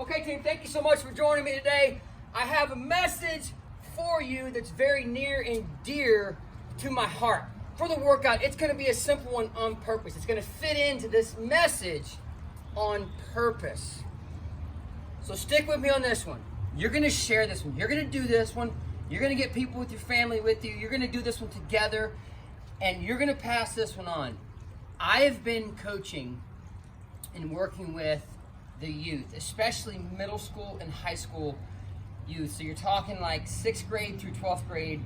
Okay, team, thank you so much for joining me today. I have a message for you that's very near and dear to my heart. For the workout, it's going to be a simple one on purpose. It's going to fit into this message on purpose. So stick with me on this one. You're going to share this one. You're going to do this one. You're going to get people with your family with you. You're going to do this one together, and you're going to pass this one on. I have been coaching and working with the youth, especially middle school and high school youth. So you're talking like 6th grade through 12th grade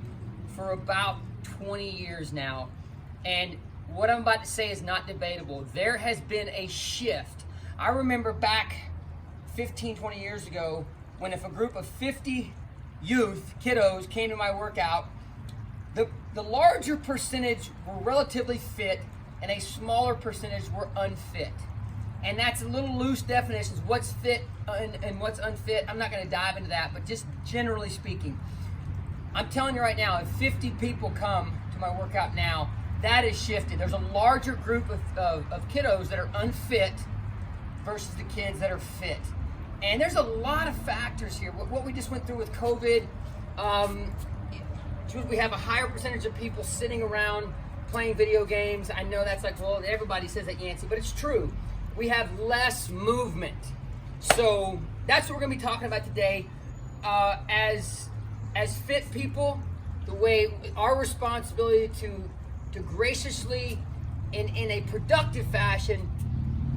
for about 20 years now. And what I'm about to say is not debatable. There has been a shift. I remember back 15, 20 years ago when if a group of 50 youth, kiddos, came to my workout, the larger percentage were relatively fit and a smaller percentage were unfit. And that's a little loose definitions, what's fit and what's unfit. I'm not going to dive into that, but just generally speaking, I'm telling you right now, if 50 people come to my workout now, that is shifted. There's a larger group of kiddos that are unfit versus the kids that are fit. And there's a lot of factors here. What we just went through with COVID, we have a higher percentage of people sitting around playing video games. I know that's like, well, everybody says that, Yancy, but it's true. We have less movement. So that's what we're going to be talking about today. As fit people, the way our responsibility to graciously and in a productive fashion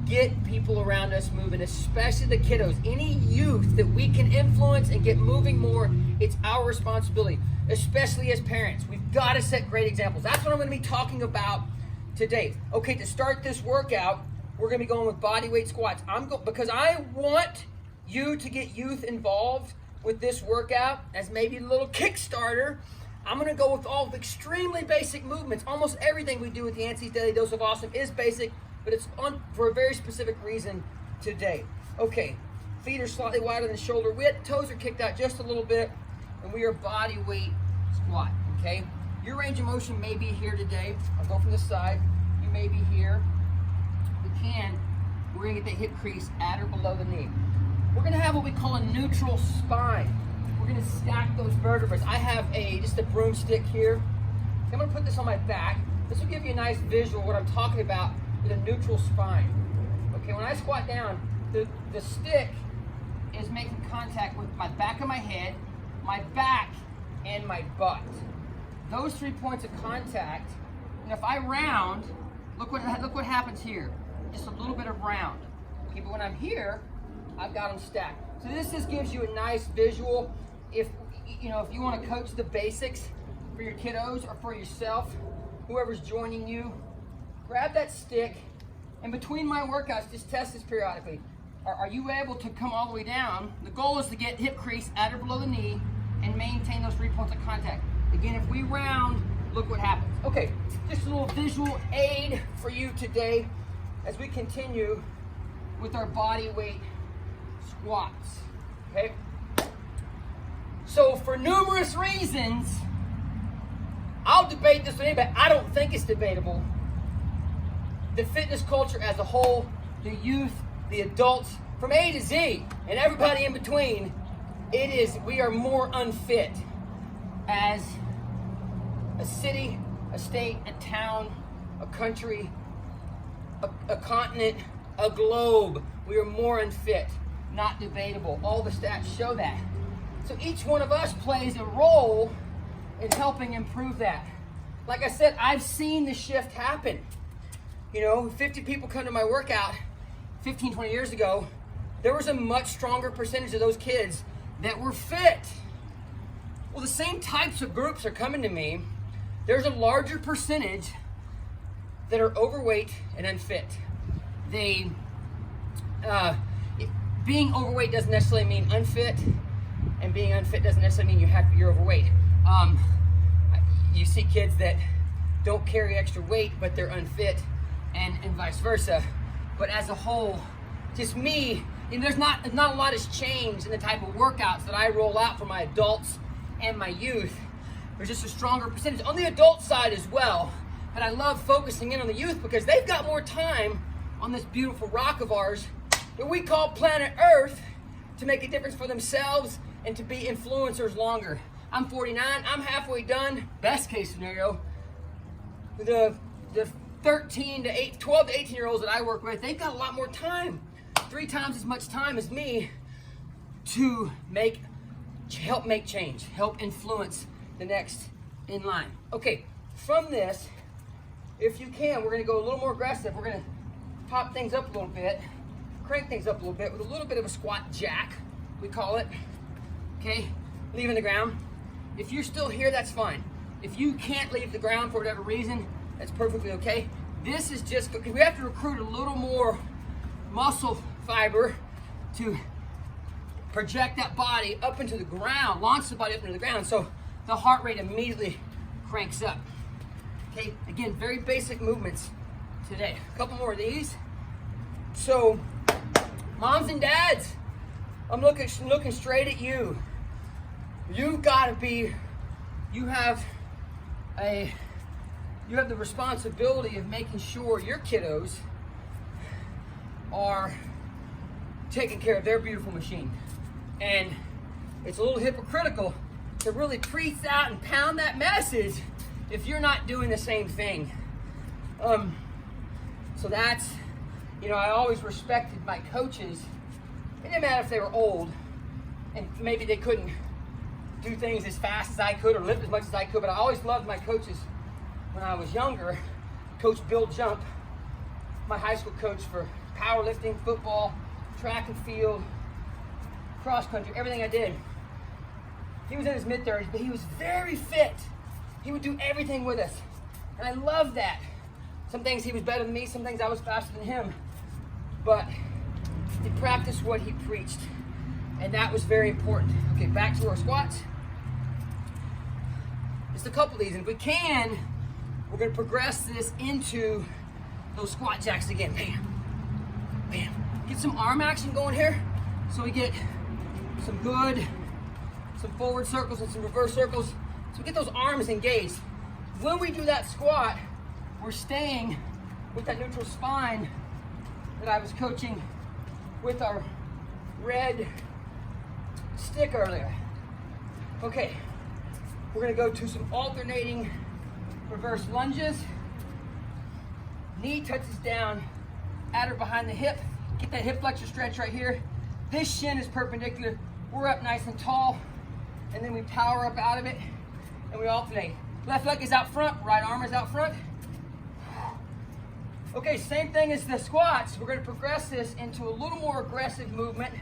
get people around us moving, especially the kiddos. Any youth that we can influence and get moving more, it's our responsibility, especially as parents. We've got to set great examples. That's what I'm going to be talking about today. Okay, to start this workout, we're going to be going with bodyweight squats. Because I want you to get youth involved with this workout as maybe a little Kickstarter. I'm going to go with all extremely basic movements. Almost everything we do with the Yancy's Daily Dose of Awesome is basic, but it's on for a very specific reason today. Okay, feet are slightly wider than shoulder width, toes are kicked out just a little bit, and we are body weight squat, okay? Your range of motion may be here today. I'll go from the side. You may be here. We're going to get the hip crease at or below the knee. We're going to have what we call a neutral spine. We're going to stack those vertebrae. I have just a broomstick here. I'm going to put this on my back. This will give you a nice visual of what I'm talking about with a neutral spine. Okay, when I squat down, the stick is making contact with my back of my head, my back, and my butt. Those 3 points of contact, and if I round, look what happens here. Just a little bit of round. Okay, but when I'm here, I've got them stacked. So this just gives you a nice visual. If you want to coach the basics for your kiddos or for yourself, whoever's joining you, grab that stick, and between my workouts, just test this periodically. Are you able to come all the way down? The goal is to get hip crease at or below the knee and maintain those 3 points of contact. Again, if we round, look what happens. Okay, just a little visual aid for you today as we continue with our body weight squats, okay? So for numerous reasons, I'll debate this with anybody. I don't think it's debatable. The fitness culture as a whole, the youth, the adults, from A to Z, and everybody in between, we are more unfit as a city, a state, a town, a country, a continent, a globe. We are more unfit. Not debatable. All the stats show that. So each one of us plays a role in helping improve that. Like I said, I've seen the shift happen. 50 people come to my workout 15, 20 years ago. There was a much stronger percentage of those kids that were fit. Well, the same types of groups are coming to me. There's a larger percentage that are overweight and unfit. Being overweight doesn't necessarily mean unfit, and being unfit doesn't necessarily mean you're overweight. You see kids that don't carry extra weight, but they're unfit, and vice versa. But as a whole, just me, there's not a lot has changed in the type of workouts that I roll out for my adults and my youth. There's just a stronger percentage on the adult side as well. And I love focusing in on the youth because they've got more time on this beautiful rock of ours that we call planet Earth to make a difference for themselves and to be influencers longer. I'm 49, I'm halfway done. Best case scenario, the 12 to 18 year olds that I work with, they've got a lot more time, 3 times as much time as me to help make change, help influence the next in line. Okay, from this, if you can, we're gonna go a little more aggressive. We're gonna pop things up a little bit, crank things up a little bit with a little bit of a squat jack, we call it, okay? Leaving the ground. If you're still here, that's fine. If you can't leave the ground for whatever reason, that's perfectly okay. This is just, because we have to recruit a little more muscle fiber to project that body up into the ground, launch the body up into the ground, so the heart rate immediately cranks up. Okay, again, very basic movements today. A couple more of these. So, moms and dads, I'm looking straight at you. You have the responsibility of making sure your kiddos are taking care of their beautiful machine. And it's a little hypocritical to really preach out and pound that message if you're not doing the same thing. So that's, I always respected my coaches. It didn't matter if they were old and maybe they couldn't do things as fast as I could or lift as much as I could, but I always loved my coaches when I was younger. Coach Bill Jump, my high school coach for powerlifting, football, track and field, cross country, everything I did. He was in his mid-30s, but he was very fit. He would do everything with us. And I loved that. Some things he was better than me, some things I was faster than him. But he practiced what he preached. And that was very important. Okay, back to our squats. Just a couple of these. And if we can, we're going to progress this into those squat jacks again. Bam, bam. Get some arm action going here. So we get some forward circles and some reverse circles. So we get those arms engaged. When we do that squat, we're staying with that neutral spine that I was coaching with our red stick earlier. Okay, we're gonna go to some alternating reverse lunges. Knee touches down at or behind the hip. Get that hip flexor stretch right here. This shin is perpendicular. We're up nice and tall, and then we power up out of it, and we alternate. Left leg is out front, right arm is out front. Okay, same thing as the squats. We're gonna progress this into a little more aggressive movement.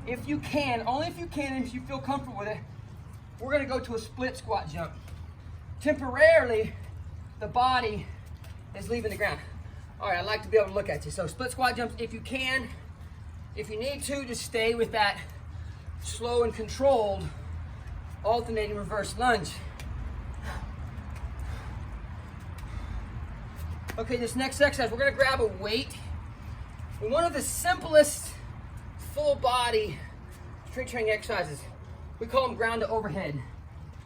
If you can, only if you can and if you feel comfortable with it, we're gonna go to a split squat jump. Temporarily, the body is leaving the ground. All right, I'd like to be able to look at you. So split squat jumps if you can. If you need to, just stay with that slow and controlled alternating reverse lunge. Okay, this next exercise, we're gonna grab a weight. And one of the simplest full body strength training exercises, we call them ground to overhead.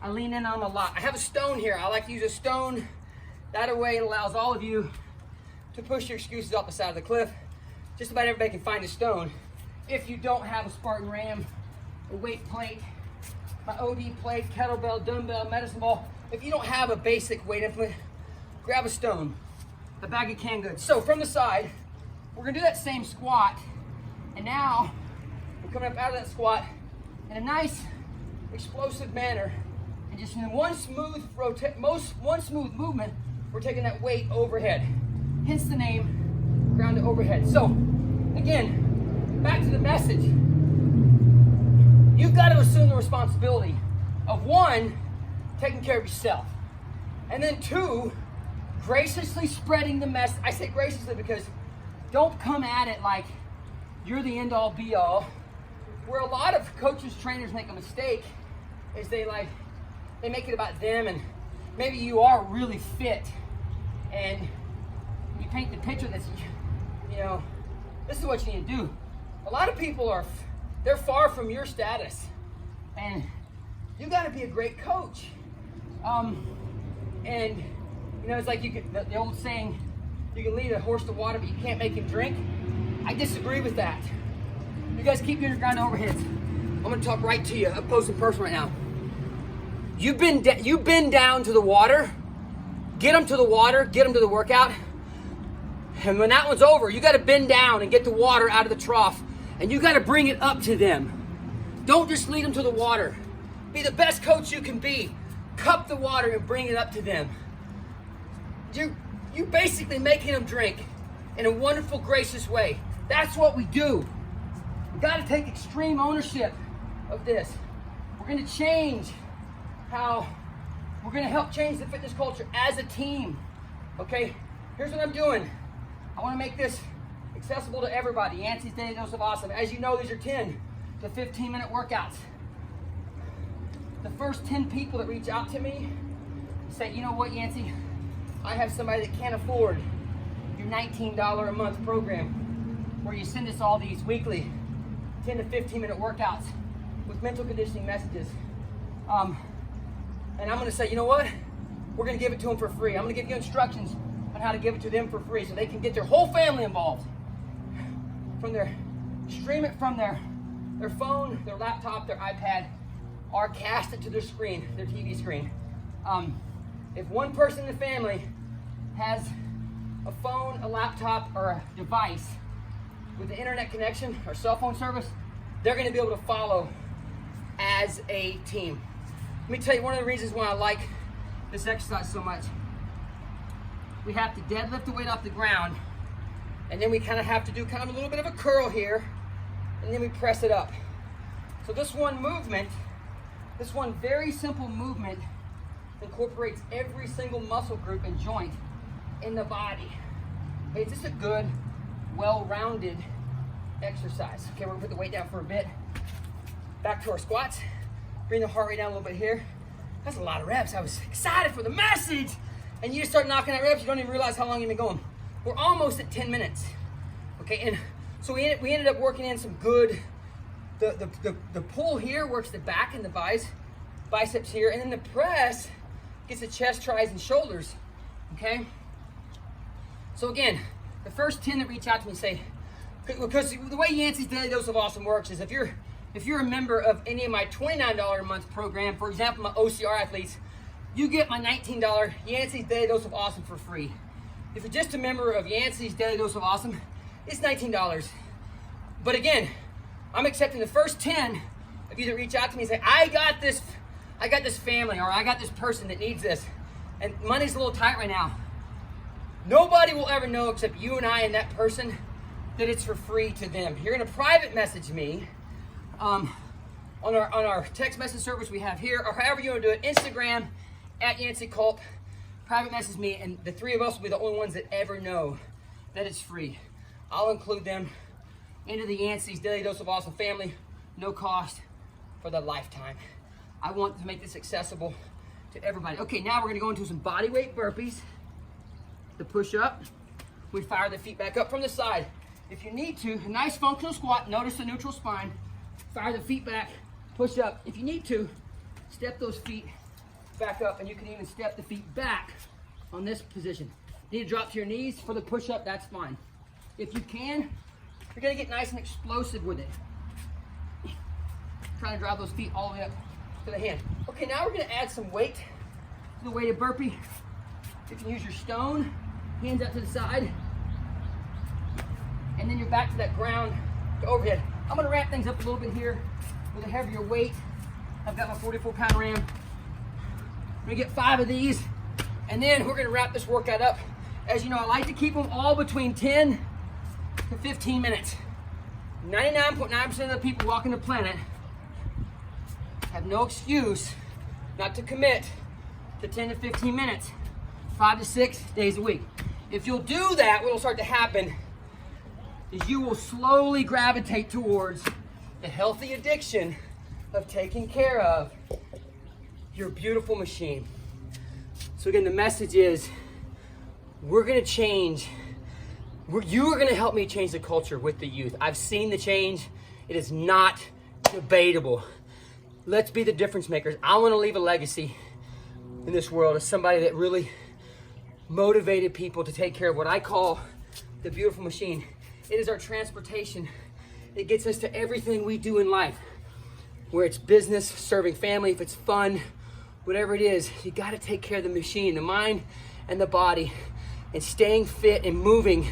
I lean in on them a lot. I have a stone here. I like to use a stone. That way it allows all of you to push your excuses off the side of the cliff. Just about everybody can find a stone. If you don't have a Spartan Ram, a weight plate, my OD plate, kettlebell, dumbbell, medicine ball, if you don't have a basic weight implement, grab a stone, a bag of canned goods. So from the side, we're gonna do that same squat, and now we're coming up out of that squat in a nice explosive manner, and just in one smooth movement, we're taking that weight overhead. Hence the name ground to overhead. So again, back to the message. You've got to assume the responsibility of one, taking care of yourself, and then two, graciously spreading the message. I say graciously because don't come at it like you're the end all be all. Where a lot of coaches, trainers make a mistake is they make it about them, and maybe you are really fit and you paint the picture that's, this is what you need to do. A lot of people they're far from your status, and you got to be a great coach. And it's like the old saying, you can lead a horse to water, but you can't make him drink. I disagree with that. You guys keep doing your ground overheads. I'm gonna talk right to you, up close and personal right now. You've been down to the water. Get them to the water, get them to the workout. And when that one's over, you gotta bend down and get the water out of the trough. And you gotta bring it up to them. Don't just lead them to the water. Be the best coach you can be. Cup the water and bring it up to them. You're basically making them drink in a wonderful, gracious way. That's what we do. We gotta take extreme ownership of this. We're gonna change how, we're gonna help change the fitness culture as a team. Okay, here's what I'm doing. I wanna make this accessible to everybody. Yancy's Daily Dose of Awesome. As you know, these are 10 to 15-minute workouts. The first 10 people that reach out to me say, you know what, Yancy, I have somebody that can't afford your $19 a month program where you send us all these weekly 10 to 15-minute workouts with mental conditioning messages. And I'm gonna say, you know what? We're gonna give it to them for free. I'm gonna give you instructions on how to give it to them for free so they can get their whole family involved. Stream it from their phone, their laptop, their iPad, or cast it to their screen, their TV screen. If one person in the family has a phone, a laptop, or a device with the internet connection or cell phone service, they're gonna be able to follow as a team. Let me tell you one of the reasons why I like this exercise so much. We have to deadlift the weight off the ground, and then we kind of have to do kind of a little bit of a curl here, and then we press it up. So this one movement, this one very simple movement incorporates every single muscle group and joint in the body. Okay, it's just a good, well-rounded exercise. Okay, we're gonna put the weight down for a bit. Back to our squats. Bring the heart rate down a little bit here. That's a lot of reps. I was excited for the message. And you just start knocking out reps, you don't even realize how long you've been going. We're almost at 10 minutes. Okay, and so we ended up working in some good, the pull here works the back and the biceps here, and then the press gets the chest, tries, and shoulders, okay? So again, the first 10 that reach out to me say, because the way Yancy's Daily Dose of Awesome works is if you're a member of any of my $29 a month program, for example, my OCR athletes, you get my $19 Yancy's Daily Dose of Awesome for free. If you're just a member of Yancy's Daily Dose of Awesome, it's $19. But again, I'm accepting the first 10 of you that reach out to me and say, I got this family, or I got this person that needs this, and money's a little tight right now. Nobody will ever know except you and I and that person that it's for free to them. You're gonna private message me on our text message service we have here, or however you wanna do it, Instagram, @YancyCulp, private message me, and the three of us will be the only ones that ever know that it's free. I'll include them into the Yancy's Daily Dose of Awesome family, no cost for the lifetime. I want to make this accessible to everybody. Okay, now we're gonna go into some bodyweight burpees. The push up, we fire the feet back up from the side. If you need to, a nice functional squat, notice the neutral spine, fire the feet back, push up. If you need to, step those feet back up, and you can even step the feet back on this position. Need to drop to your knees for the push-up, that's fine. If you can, you're gonna get nice and explosive with it. Trying to drive those feet all the way up to the hand. Okay, now we're gonna add some weight to the weighted burpee. You can use your stone, hands up to the side, and then you're back to that ground to overhead. I'm gonna ramp things up a little bit here with a heavier weight. I've got my 44-pound ram. We're gonna get 5 of these, and then we're gonna wrap this workout up. As you know, I like to keep them all between 10 to 15 minutes. 99.9% of the people walking the planet have no excuse not to commit to 10 to 15 minutes, 5 to 6 days a week. If you'll do that, what will start to happen is you will slowly gravitate towards the healthy addiction of taking care of your beautiful machine. So again, the message is, we're gonna change. You are gonna help me change the culture with the youth. I've seen the change. It is not debatable. Let's be the difference makers. I wanna leave a legacy in this world as somebody that really motivated people to take care of what I call the beautiful machine. It is our transportation. it gets us to everything we do in life. Where it's business, serving family, if it's fun, whatever it is, you gotta take care of the machine, the mind and the body. And staying fit and moving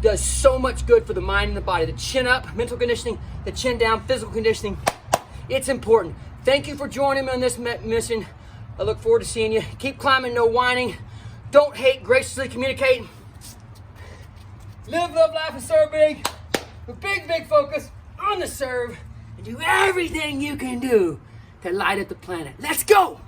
does so much good for the mind and the body. The chin up, mental conditioning, the chin down, physical conditioning. It's important. Thank you for joining me on this mission. I look forward to seeing you. Keep climbing, no whining. Don't hate, graciously communicate. Live, love, laugh, and serve big. With big, big focus on the serve. And do everything you can do to light up the planet. Let's go!